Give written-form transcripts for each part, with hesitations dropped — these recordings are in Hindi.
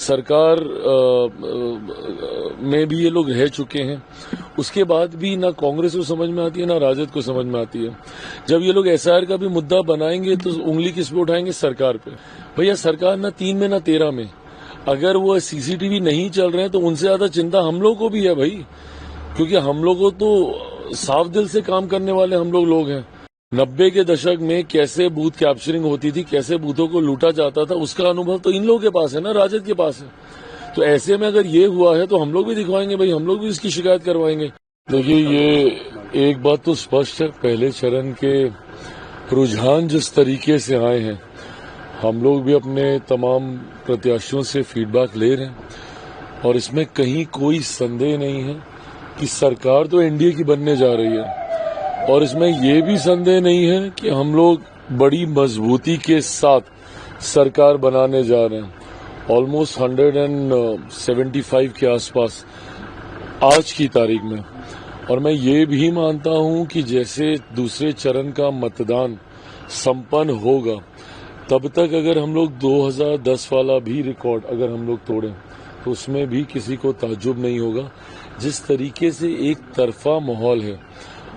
सरकार में भी ये लोग रह चुके हैं, उसके बाद भी ना कांग्रेस को समझ में आती है ना राजद को समझ में आती है। जब ये लोग एसआईआर का भी मुद्दा बनाएंगे तो उंगली किस पे उठाएंगे? सरकार पे। भैया सरकार ना 3 में ना 13 में, अगर वो सीसीटीवी नहीं चल रहे हैं तो उनसे ज्यादा चिंता हम लोग को भी है भाई, क्योंकि हम लोगों तो साफ दिल से काम करने वाले हम लोग हैं। 90 के दशक में कैसे बूथ कैप्चरिंग होती थी, कैसे बूथों को लूटा जाता था, उसका अनुभव तो इन लोगों के पास है ना, राजद के पास है। तो ऐसे में अगर ये हुआ है तो हम लोग भी दिखवाएंगे भाई, हम लोग भी इसकी शिकायत करवाएंगे। देखिए ये एक बात तो स्पष्ट है, पहले चरण के रुझान जिस तरीके से आए हैं, हम लोग भी अपने तमाम प्रत्याशियों से फीडबैक ले रहे हैं और इसमें कहीं कोई संदेह नहीं है कि सरकार तो एनडीए की बनने जा रही है और इसमें यह भी संदेह नहीं है कि हम लोग बड़ी मजबूती के साथ सरकार बनाने जा रहे हैं। ऑलमोस्ट 175 के आसपास आज की तारीख में। और मैं ये भी मानता हूं कि जैसे दूसरे चरण का मतदान संपन्न होगा, तब तक अगर हम लोग 2010 वाला भी रिकॉर्ड अगर हम लोग तोड़ें तो उसमें भी किसी को ताज्जुब नहीं होगा। जिस तरीके से एक तरफा माहौल है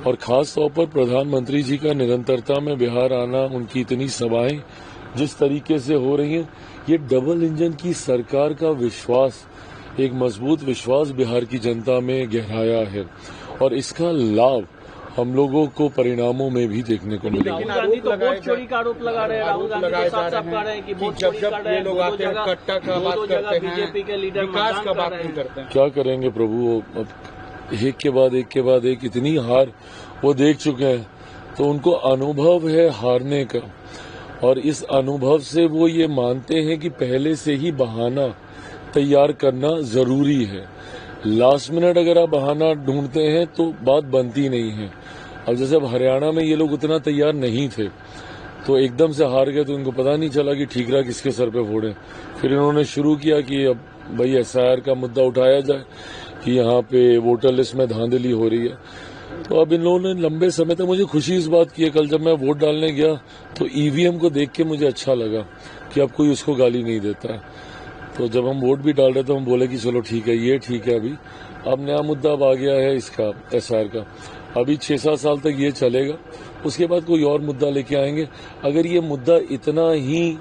और खास तौर पर प्रधानमंत्री जी का निरंतरता में बिहार आना, उनकी इतनी सभाएं जिस तरीके से हो रही हैं, ये डबल इंजन की सरकार का विश्वास, एक मजबूत विश्वास बिहार की जनता में गहराया है और इसका लाभ हम लोगों को परिणामों में भी देखने को मिलेगा। राहुल गांधी तो वोट चोरी का आरोप लगा रहे हैं, राहुल गांधी के साथ साथ कह रहे हैं कि वोट चोरी कर रहे हैं, लोग आते हैं कट्टा का बात करते हैं, बीजेपी के लीडर विकास का बात नहीं करते हैं। क्या करेंगे प्रभु, अब एक के बाद एक इतनी हार वो देख चुके हैं, तो उनको अनुभव है हारने का और इस अनुभव से वो ये मानते हैं कि पहले से ही बहाना तैयार करना जरूरी है। लास्ट मिनट अगर आप बहाना ढूंढते हैं तो बात बनती नहीं है। अब जैसे अब हरियाणा में ये लोग उतना तैयार नहीं थे तो एकदम से हार गए, तो इनको पता नहीं चला कि ठीकरा किसके सर पे फोड़े। फिर इन्होंने शुरू किया कि अब भाई एसआईआर का मुद्दा उठाया जाए कि यहाँ पे वोटर लिस्ट में धांधली हो रही है। तो अब इन लोगों ने लंबे समय तक, मुझे खुशी इस बात की है, कल जब मैं वोट डालने गया तो ईवीएम को देख के मुझे अच्छा लगा कि अब कोई उसको गाली नहीं देता है। तो जब हम वोट भी डाल रहे तो हम बोले कि चलो ठीक है, ये ठीक है। अभी अब नया मुद्दा अब आ गया है इसका, एसआईआर का। अभी 6-7 साल तक ये चलेगा, उसके बाद कोई और मुद्दा लेके आएंगे। अगर ये मुद्दा इतना ही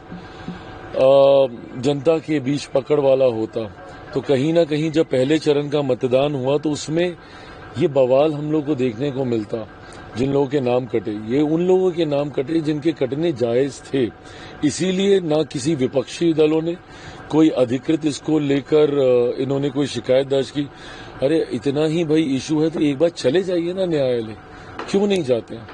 जनता के बीच पकड़ वाला होता तो कहीं ना कहीं जब पहले चरण का मतदान हुआ तो उसमें ये बवाल हम लोग को देखने को मिलता। जिन लोगों के नाम कटे, ये उन लोगों के नाम कटे जिनके कटने जायज थे, इसीलिए ना किसी विपक्षी दलों ने कोई अधिकृत इसको लेकर इन्होंने कोई शिकायत दर्ज की। अरे इतना ही भाई इशू है तो एक बार चले जाइए ना न्यायालय, क्यों नहीं जाते हैं?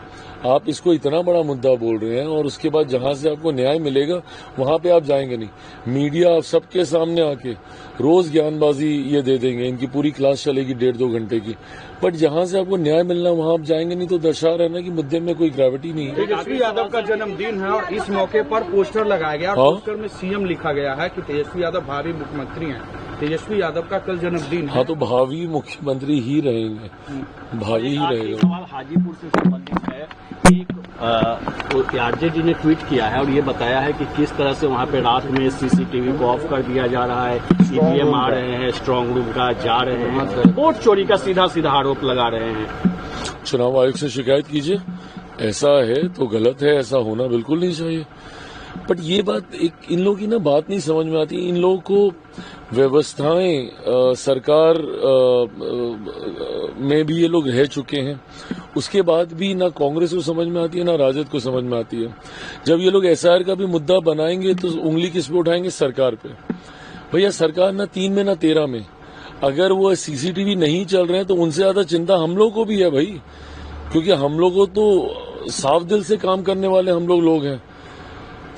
आप इसको इतना बड़ा मुद्दा बोल रहे हैं और उसके बाद जहां से आपको न्याय मिलेगा वहां पे आप जाएंगे नहीं। मीडिया आप सबके सामने आके रोज ज्ञानबाजी ये दे देंगे, इनकी पूरी क्लास चलेगी 1.5-2 घंटे की, बट जहां से आपको न्याय मिलना वहां आप जाएंगे नहीं, तो दर्शा रहे ना कि मुद्दे में कोई ग्रेविटी नहीं है। तेजस्वी यादव का जन्मदिन है और इस मौके पर पोस्टर लगाया गया, पोस्टर में सीएम लिखा गया है कि तेजस्वी यादव भावी मुख्यमंत्री हैं। तेजस्वी यादव का कल जन्मदिन है। हाँ, तो भावी मुख्यमंत्री ही रहेंगे, भावी ही रहेगा। सवाल हाजीपुर से संबंधित है। एक आरजे जी ने ट्वीट किया है और ये बताया है कि किस तरह से वहाँ पे रात में सीसीटीवी को ऑफ कर दिया जा रहा है, ईवीएम आ रहे हैं, स्ट्रांग रूम का जा रहे हैं, वोट चोरी का सीधा सीधा आरोप लगा रहे हैं। चुनाव आयोग से शिकायत कीजिए, ऐसा है तो गलत है, ऐसा होना बिल्कुल नहीं चाहिए। बट ये बात एक इन लोगों की ना बात नहीं समझ में आती। इन लोगों को व्यवस्थाएं सरकार में भी ये लोग रह चुके हैं, उसके बाद भी ना कांग्रेस को समझ में आती है ना राजद को समझ में आती है। जब ये लोग एसआईआर का भी मुद्दा बनाएंगे तो उंगली किस पे उठाएंगे? सरकार पे। भैया सरकार ना 3 में ना 13 में, अगर वो सीसीटीवी नहीं चल रहे हैं तो उनसे ज्यादा चिंता हम लोग को भी है भाई, क्योंकि हम लोगों तो साफ दिल से काम करने वाले हम लोग हैं।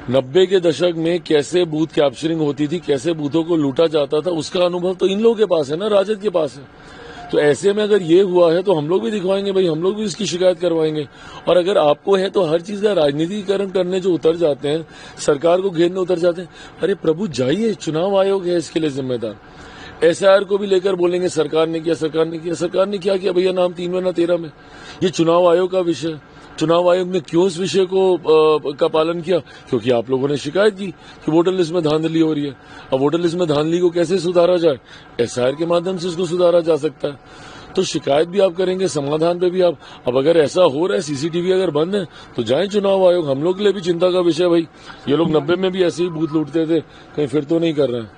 90 के दशक में कैसे बूथ कैप्चरिंग होती थी, कैसे बूथों को लूटा जाता था, उसका अनुभव तो इन लोगों के पास है ना, राजद के पास है। तो ऐसे में अगर ये हुआ है तो हम लोग भी दिखवाएंगे भाई, हम लोग भी इसकी शिकायत करवाएंगे। और अगर आपको है तो हर चीज का राजनीतिकरण करने जो उतर जाते हैं, सरकार को घेरने उतर जाते हैं, अरे प्रभु जाइए, चुनाव आयोग है इसके लिए जिम्मेदार। एसआईआर को भी लेकर बोलेंगे सरकार ने किया, सरकार ने किया। सरकार ने क्या किया भैया? नाम 3 में ना 13 में। ये चुनाव आयोग का विषय, चुनाव आयोग ने क्यों इस विषय को का पालन किया? क्योंकि आप लोगों ने शिकायत की कि वोटर लिस्ट में धांधली हो रही है। अब वोटर लिस्ट में धांधली को कैसे सुधारा जाए? एसआईआर के माध्यम से इसको सुधारा जा सकता है। तो शिकायत भी आप करेंगे, समाधान पे भी आप। अब अगर ऐसा हो रहा है, सीसीटीवी अगर बंद है तो जाए चुनाव आयोग। हम लोग के लिए भी चिंता का विषय भाई। ये लोग 90 में भी ऐसे ही बूथ लूटते थे, कहीं फिर तो नहीं कर रहे हैं।